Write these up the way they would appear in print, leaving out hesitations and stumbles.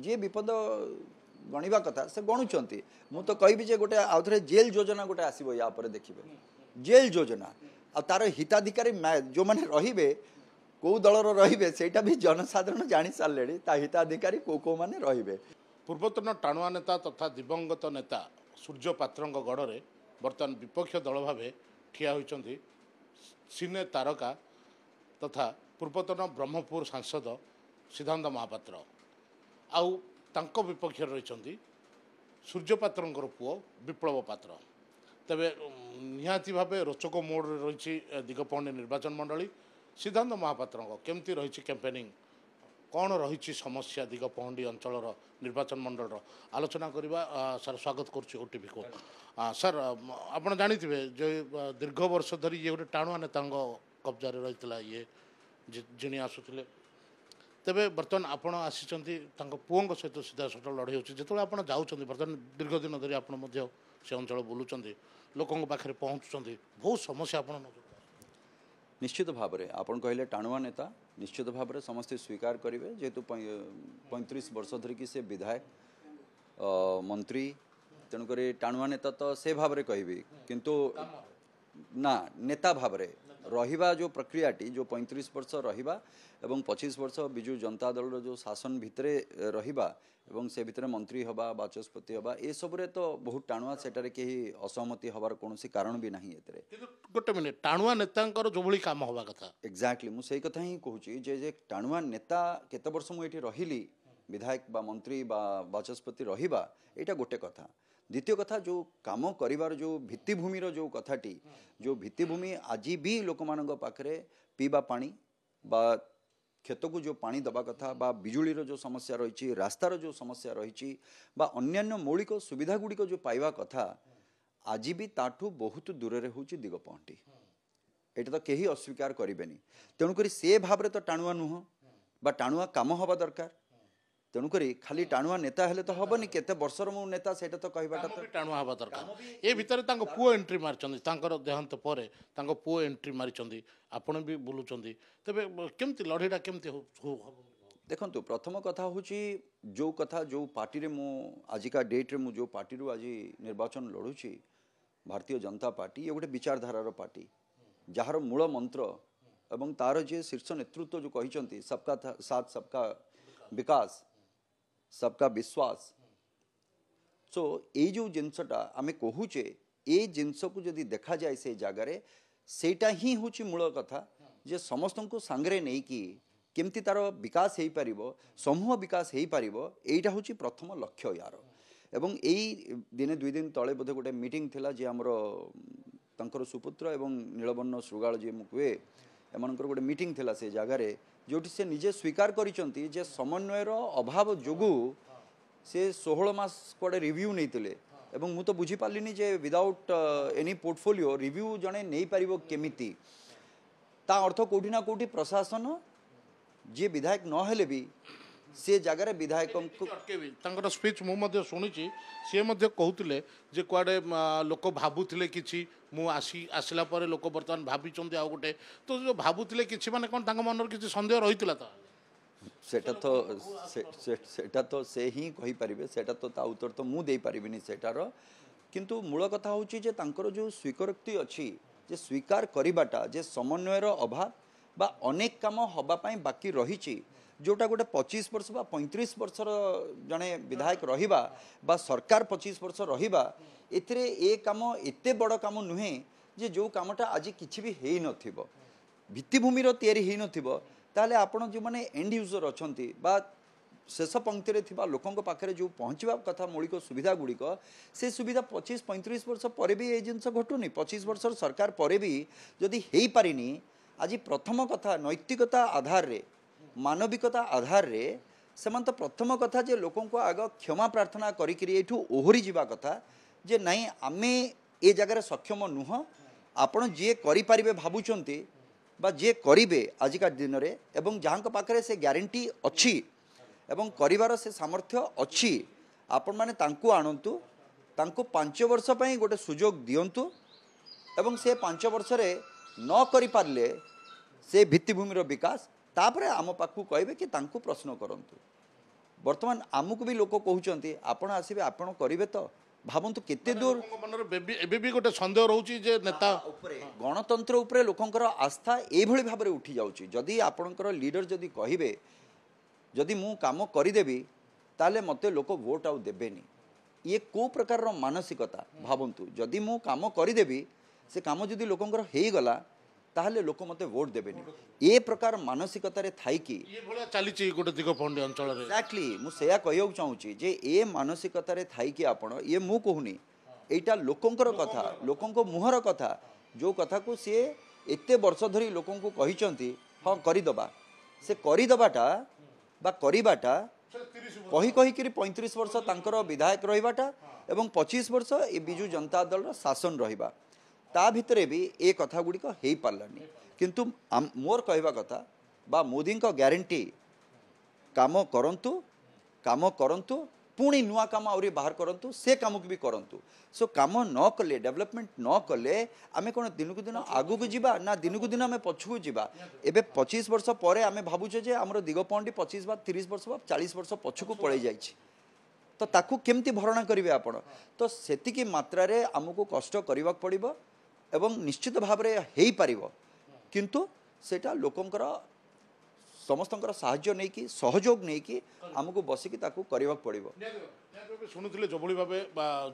जी विपद गणवा कथा से गणुंट मु तो कहबी जे गोटे आउ थे जेल योजना गोटे आसो या देखिए जेल योजना आ तार हिताधिकारी जो मैंने रे कौ दलर रे भी जनसाधारण जानी सारे ता हिताधिकारी कौ मैंने रे पूर्वतन टाणुआ नेता तथा दिवंगत नेता सूर्य पात्र गढ़ बर्तमान विपक्ष दल भाव ठिया होती सिने तारका तथा पूर्वतन ब्रह्मपुर सांसद सिद्धांत महापात्र आउ तांको विपक्ष रही सूर्य पात्र पुओ विप्लव पात्र तेबे निहाती भाव रोचक मोड रही दिगपहंडी निर्वाचन मंडली सिद्धांत महापात्र केमती रही कैंपेनिंग कौन रही समस्या दिगपहंडी अंचल निर्वाचन मंडल आलोचना करवा सर स्वागत करुच्ची ओटीवी को सर आपड़ जानी जो दीर्घ वर्ष धरी ये गोटे टाणुआ नेता कब्जा रही ये जिणी आसुले तेबे बर्तमान आपण आसी पुओं सहित सीधा सट लड़ाई होती जो आप जाऊँच बर्तमान दीर्घ दिन धरी आप से अंचल बुलूँ लोकों पाखे पहुँचुंट बहुत समस्या आप निश्चित भाव में आपन कहले टाणुआ नेता निश्चित भाव में समस्ते स्वीकार करेंगे जेहेतु 35 वर्ष धरिकी से विधायक मंत्री तेणुक टाणुआ नेता तो से भाव में कहबी किंतु ना नेता भाव में रहिबा जो प्रक्रियाटी जो 35 वर्ष रहिबा एवं 25 वर्ष बिजु जनता दल जो शासन भितरे रहिबा एवं से भितरे मंत्री हवा बाचस्पति हवा ए सब रे तो बहुत टाणुआ सेटारे केही असहमति हबार कोनोसी कारण भी नाही एतरे गोटे मिनिट टाणुआ नेतांकर जो भली काम हवा कथा एक्जाक्टली मु सेही कथा ही कहूची जे टाणुआ नेता केते वर्ष मु एठी रहिली विधायक बा मंत्री बा बाचस्पति रहिबा एटा गोटे कथा द्वितीय कथा जो काम करिवार जो भित्तिभूमिर जो कथाटी जो भित्तिभूमि आज भी लोक मानक पाखरे पीवा पानी बा खेत को जो पानी दबा कथा बा बिजुलीर जो समस्या रही रास्तार जो समस्या रही बा अन्यान्य मौलिक सुविधा गुड़िक जो पाइबा कथा आज भी ताठू बहुत दूर रे होची दिगपहंडी एटा तो केही अस्वीकार करेनि तेणुक से भाव में तो टाणुआ नुह बा टाणुआ काम हवा दरकार तेणुक खाली टाणुआ नेता हेले तो हबनी केते वर्षर मु नेता सेटा तो कहबाटा तो टाणुआ हवा दरकार ए भितर तांको पुओ एंट्री मारचंदी तांकर देहांत परे तांको पुओ एंट्री मारिचंदी आपण भी बुलुचंदी तबे केमती लड़ाईटा केमती हो देखंतु प्रथम कथा होची जो कथा जो पार्टी रे मु आजिका डेट रे मु जो पार्टी रु आज निर्वाचन लड़ुची भारतीय जनता पार्टी ये गोटे विचारधारार पार्टी जहार मूल मंत्र एवं तार जे शीर्ष नेतृत्व जो कहिचंती सबका साथ सबका विकास सबका विश्वास सो ये जो जिनसटा आम कहूचे ये जिनस को जदि देखा जाए से जगार सेटा ही हूँ मूल कथा जे समस्त को सांगरे नहीं कि केमती तार विकास हो पार समूह विकास हो पार यहीटा हूँ प्रथम लक्ष्य यार एवं यही दिने 2 दिन तले बोधे गोटे मीटिंग थिला जे आमर तंकर सुपुत्र एवं नीलबर्ण श्रृगाल जी मु कहे एमनकर गोटे मीटिंग थिला से जगार जोटी से निजे स्वीकार करिसंती जे समन्वयर अभाव जोगु से 16 मास कोडे रिव्यू नैतिले एवं मु तो बुझी पालिनी जे विदाउट एनी पोर्टफोलियो रिव्यू जने नहीं पारिबो केमिति ता अर्थ कोठी ना कोठी प्रशासन जे विधायक न हेले भी से जगार विधायक तांकर स्पीच मु शुणी सी कहते जे कुआडे लोक भावुले कि आसला लोक बर्तमान भावी आ गोटे तो जो भावुले कि माने मन किसी सन्देह रही तो सेटा तो से ही कहि परिबे सेटा तो ता उत्तर तो मु दे परिबिनी सेटार किंतु मूल कथा होची जे तांकर जो स्वीकारोक्ति अछि जे स्वीकार करिबाटा जे समन्वयर अभाव बा अनेक काम हबा पई बाकी रहिछि जोटा गोटे 25 वर्ष बा 35 वर्षर जड़े विधायक रहिबा बा सरकार 25 वर्ष रहिबा एथिरे ए काम एते बड़ काम नुहे जे जो कामटा आज किछि भी हेई नथिबो भित्तिभूमिर तैयारी हेई नथिबो ताले आपण जो माने एंड यूजर अछंती बा शेष पंक्ति रे थिबा लोकंक पाखरे जो पहुँचवा कथा मौलिक सुविधा गुड़िक से सुविधा 25-35 वर्ष पर भी ये जिनस घटुनी 25 वर्ष सरकार पर भी जदि हेई पारिनी आज प्रथम कथा नैतिकता आधार रे मानविकता आधार रे सेमान तो प्रथम कथा जे लोकों को आग क्षमा प्रार्थना करी ओहरी जावा कथा जे नहीं आमे ए जगह सक्षम नुह आपण जे करि परिबे भाबुचंती बा जे करिबे आजिका दिन रे एवं जहां पाखरे से ग्यारंटी अच्छी एवं करिवार से सामर्थ्य अच्छी आपण माने तांकु आनंतु तांकु 5 वर्ष पई गोटे सुजोग दियंतु एवं से 5 वर्ष रे न करि पारले से भित्तिभूमिर विकास तापरे आम पाखु कहबे कि तांकु प्रश्न करंतु बर्तमान आमको भी लोक कहते आपण आसबे आपण करेंगे तो भावतु केते दूर ଏବେ ବି ଗୋଟେ ସନ୍ଦେହ ରହୁଛି ଯେ ନେତା गणतंत्र उपरे लोकंकर आस्था एभली भाव उठी जाउची जदि आपणकर लीडर जदि कहिबे जदि मु काम करदेवी ताले मते लोक वोट आउ देबेनी ये को प्रकार मानसिकता भावंतु जदि मु काम करदेवी से काम जदि लोकंकर हेई गला ताहले लोक मते वोट देबेनी ए प्रकार मानसिकता रे थाई कि ये भलिया चलीची गोटे दिगपहंडी अंचल रे एक्जाक्टली मु सेया कहियो चाहूची जे ए मानसिकता रे थाई कि आपण ये मु कहूनी एटा लोकंकर कथा लोकंको मुहर कथा जो कथा को सी एते वर्ष धरी लोकंको कहिचंती हां करिदबा से करिदबाटा बा करिबाटा कही कही कि 35 वर्ष तांकर विधायक रहिबाटा एवं 25 वर्ष ए बिजु जनता दल रा शासन रहिबा ता भितरे भी ए कथा गुड़िक हो पारानी किंतु मोर कहवा कथा बा मोदी को ग्यारंटी काम करंतु पुणी नुआ काम आउरी बाहर करंतु से काम को भी करंतु सो काम न कले डेवलपमेंट न कले आमे कोन दिन को दिन आगु को जीवा ना दिन को दिन आमे पछु को जीवा एबे 25 वर्ष परे आमे भाबुचे जे हमरो दिगपहंडी 25 बा 30 वर्ष बा 40 वर्ष पछु को पळै जाइछि तो ताकू केमती भरणा करिवे आपण तो सेतिकी मात्रा रे हमको कष्ट करबा पड़िबो एवं निश्चित भाव में हो पार किंतु सेटा लोकंकर समस्तंकर साहाय्य नहीं कि सहयोग नहीं कि आमको बसिकी ताकू करबा पड़िबो शुणुले जो भाव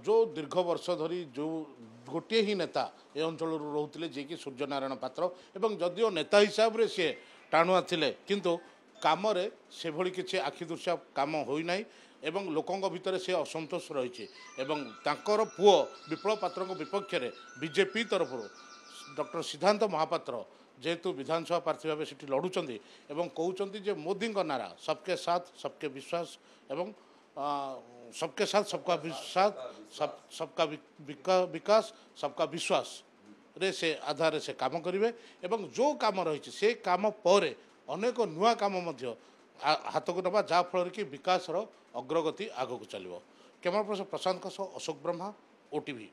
जो दीर्घ वर्ष धरी जो गोटे ही नेता ए अंचल रोते जे कि सूर्यनारायण पात्र एवं जदिओ नेता हिसाब से सी टाणुआ थिले किंतु काम से भली किसी आखिदृश्य काम होना एवं लोकों भितर से असंतोष रही पुओ विप्लव पात्र विपक्ष में बीजेपी तरफ डॉक्टर सिद्धांत महापात्र जेहेतु विधानसभा प्रार्थी भाव से लड़ुंट एवं कहते जे मोदी नारा सबके साथ सबके विश्वास एवं सबके साथ सबका विश्वास सबका विकास सबका विश्वास रे से आधार से काम करेंगे एवं जो काम रही से काम पर अनेक नुआ काम हाथ को नवा जहाँफल कि विकास अग्रगति आगक चलो कैमरा पर्सन प्रशांत अशोक ब्रह्मा ओटीवी।